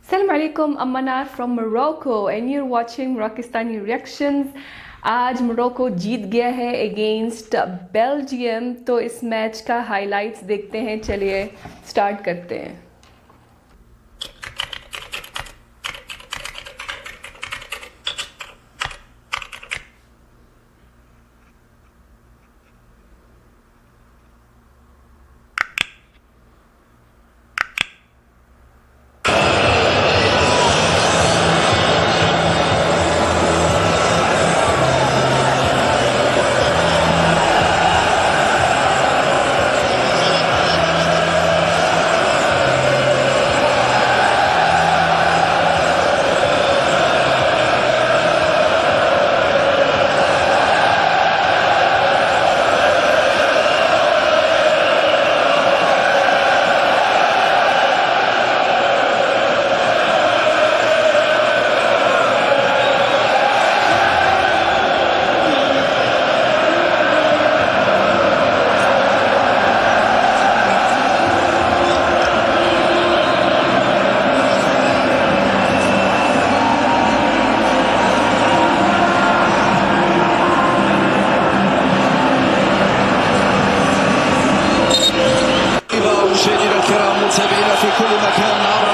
Assalamu alaikum, I'm Manar from Morocco and you're watching Moroccistani Reactions। आज मोरक्को जीत गया है against Belgium. तो इस मैच का हाइलाइट्स देखते हैं, चलिए स्टार्ट करते हैं। متابعينا في كل مكان عبر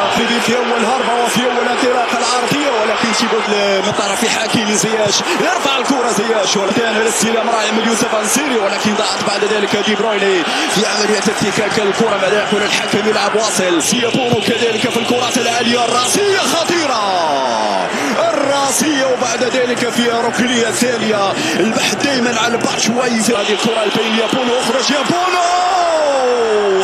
في اول هربه وفي اول انطلاقه العرضيه، ولكن تيبوت من طرف حكيمي زياش يرفع الكره زياش، ولكن الاستلام رائع من يوسف انسيري، ولكن ضاعت بعد ذلك دي برويني في عمليه افتكاك الكره. ماذا يقول الحكم؟ يلعب واصل سيابونو كذلك في الكرات العاليه الراسيه خطيره الراسيه، وبعد ذلك في ركنيه ثانيه البحث دائما على باتشواي. هذه الكره البين يابونو، اخرج يابونو،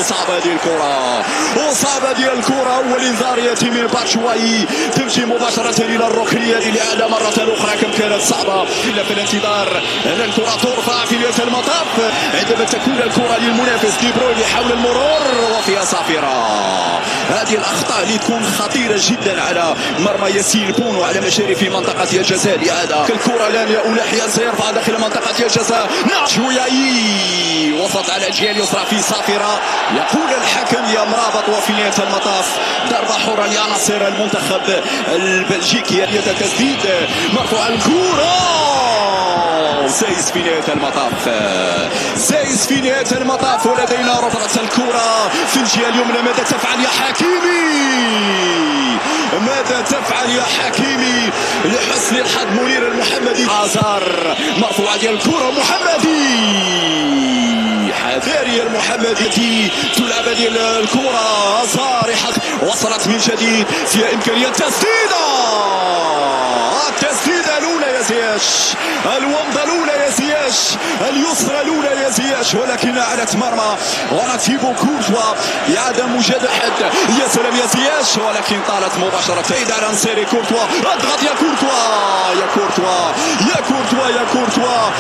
صعبة هذه الكرة وصعبة هذه الكرة. أول إنذار يأتي من باتشواي، تمشي مباشرة إلى الركنية للإعادة مرة أخرى. كم كانت صعبة إلا في الانتظار أن الكرة ترفع في نهاية المطاف عندما تكون الكرة للمنافس دي بروين حول المرور وفيها صافرة. هذه الأخطاء اللي تكون خطيرة جدا على مرمى ياسين بونو على مشارف منطقة الجزاء. لهذا الكرة الآن يؤول أحيانا سيرفع داخل منطقة الجزاء. شوياي وسط على الجهة اليسرى في صافرة. يقول الحكم يا مرابط، وفي نهاية المطاف ضربة حرة لعناصر المنتخب البلجيكي. تسديد مرفوع الكرة، سايس في نهاية المطاف، سايس في نهاية المطاف، ولدينا رفعة الكرة في الجهة اليمنى. ماذا تفعل يا حكيمي؟ ماذا تفعل يا حكيمي؟ لحسن الحظ منير المحمدي، آزار مرفوعة ديال الكرة، محمدي حذاري المحمدي تلعب هذه الكرة. آزار وصلت من جديد، فيها إمكانية تسديدة، التسديدة الأولى يا زياش، الومضة الأولى يا زياش، اليسرى الأولى يا زياش، ولكن أعلت مرمى ونتيبو كورتوا إعادة مجدحة. يا سلام يا زياش، ولكن طالت مباشرة بعيد على نصيري. كورتوا اضغط يا كورتوا، يا كورتوا، يا كورتوا، يا كورتوا.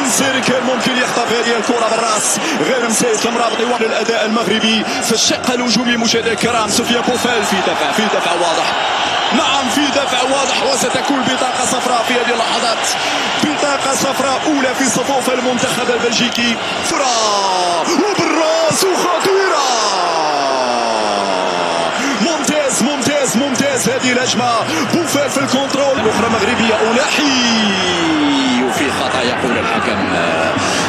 نصيري كان ممكن يخطف هذه الكرة بالراس، غير مسيس المرابط يوحد الأداء المغربي في الشق الهجومي. مشاهدينا الكرام، سفيان بوفال في دفع واضح، نعم في دفع واضح، وستكون بطاقة صفراء في هذه اللحظات، بطاقة صفراء أولى في صفوف المنتخب البلجيكي. فرا وبالراس وخطيرة، ممتاز ممتاز ممتاز هذه الهجمة. بوفال في الكنترول، الأخرى مغربية أولاحي، وفي خطأ يقول الحكم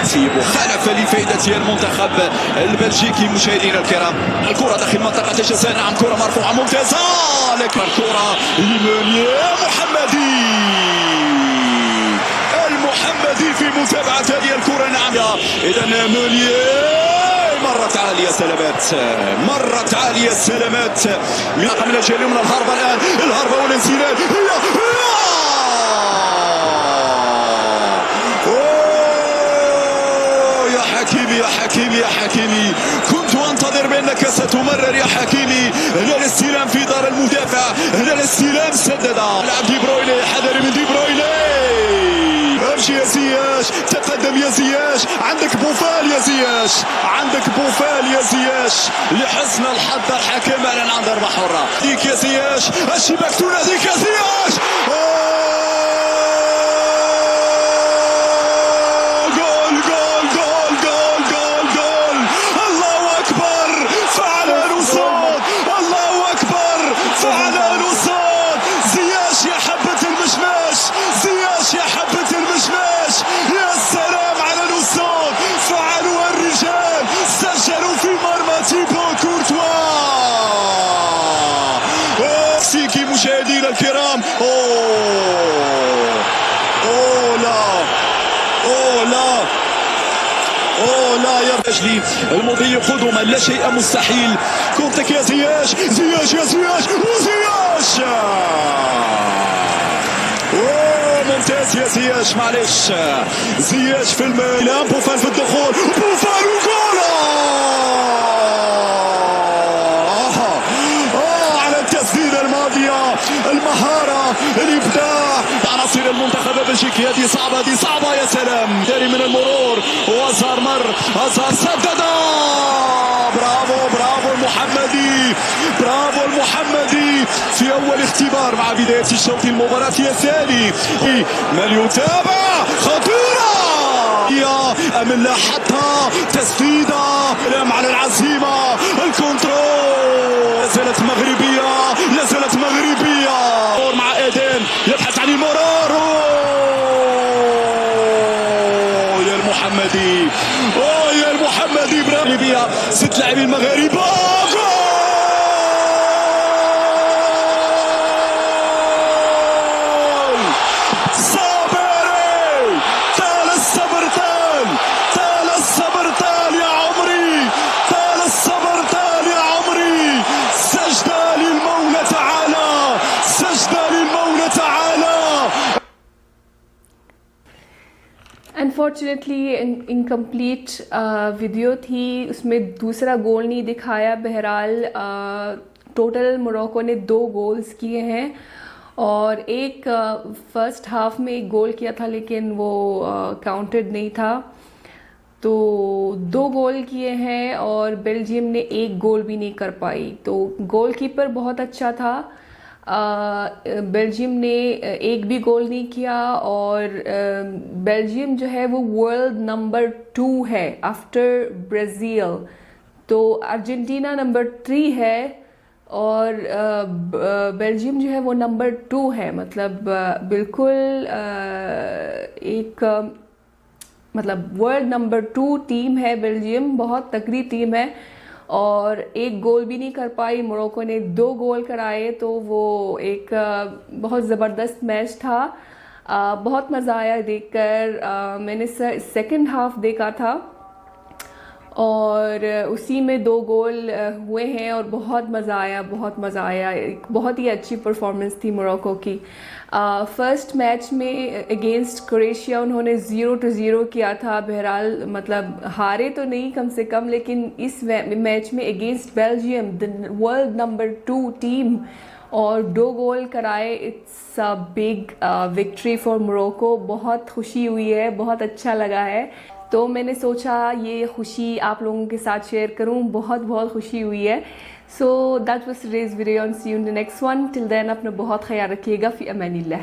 في مخالفة لفائدة المنتخب البلجيكي. مشاهدينا الكرام، الكرة داخل منطقة الجزاء، نعم كرة مرفوعة ممتازة، لكن الكرة لمونيا محمدي، المحمدي في متابعة هذه الكرة. نعم إذا مونيا مرت عالية، سلامات، مرت عالية، سلامات من الجهة اليمنى. الهربة الآن، الهربة والانسلال، يا حكيمي، يا حكيمي، كنت انتظر بانك ستمرر يا حكيمي. هنا الاستلام في دار المدافع، هنا الاستلام سدد، لعب دي برويني، حذر من دي برويني. امشي يا زياش، تقدم يا زياش، عندك بوفال يا زياش، عندك بوفال يا زياش. لحسن الحظ الحكم اعلن عن ضربة حرة. ديك يا زياش، الشباك تناديك يا زياش. فعلا المكسيكي مشاهدينا الكرام. اوه لا، اوه لا، اوه لا يا رجلي. المضي قدما، لا شيء مستحيل. كورتك يا زياش، زياش يا زياش، وزياش. اوه ممتاز يا زياش، معلش. زياش في الميلان، بوفال في الدخول، بوفال وجول. على التسديدة الماضية، المهارة، الإبداع، عناصر المنتخب البلجيكي. هذه صعبة، هذه صعبة، يا سلام. داري من المرور، وازار مر، ازار سدد. برافو برافو المحمدي، برافو المحمدي في أول اختبار مع بداية الشوط المباراة الثاني. من يتابع، خطيرة يا أمن، لاحظتها تسديدة على العزيمة، الكنترول. لازالت مغربية، لازالت مغربية. مع إيدين يبحث عن المرور. يا المحمدي، يا المحمدي. مغربية، 6 لاعبين مغاربة. अनफॉर्चुनेटली इनकम्प्लीट वीडियो थी, उसमें दूसरा गोल नहीं दिखाया। बहरहाल टोटल मोरक्को ने 2 गोल्स किए हैं और एक फर्स्ट हाफ में एक गोल किया था, लेकिन वो काउंटेड नहीं था। तो 2 गोल किए हैं और बेल्जियम ने 1 गोल भी नहीं कर पाई। तो गोलकीपर बहुत अच्छा था। बेल्जियम ने 1 भी गोल नहीं किया और बेल्जियम जो है वो वर्ल्ड नंबर 2 है आफ्टर ब्राज़ील। तो अर्जेंटीना नंबर 3 है और बेल्जियम जो है वो नंबर 2 है। मतलब बिल्कुल एक मतलब वर्ल्ड नंबर 2 टीम है बेल्जियम, बहुत तगड़ी टीम है। और 1 गोल भी नहीं कर पाई, मोरक्को ने 2 गोल कराए। तो वो एक बहुत ज़बरदस्त मैच था। बहुत मज़ा आया देखकर। मैंने सेकंड हाफ देखा था और उसी में 2 गोल हुए हैं और बहुत मज़ा आया, बहुत मज़ा आया। एक बहुत ही अच्छी परफॉर्मेंस थी मोरक्को की। फर्स्ट मैच में अगेंस्ट क्रोएशिया उन्होंने 0-0 किया था। बहरहाल मतलब हारे तो नहीं कम से कम, लेकिन इस मैच में against Belgium, the world number 2 टीम, और 2 गोल कराए। It's a big victory for Morocco. बहुत खुशी हुई है, बहुत अच्छा लगा है। तो मैंने सोचा ये खुशी आप लोगों के साथ शेयर करूं। बहुत बहुत खुशी हुई है। So that was today's video, see you in the next one. Till then अपना बहुत ख्याल रखिएगा। फी अमानिल्लाह।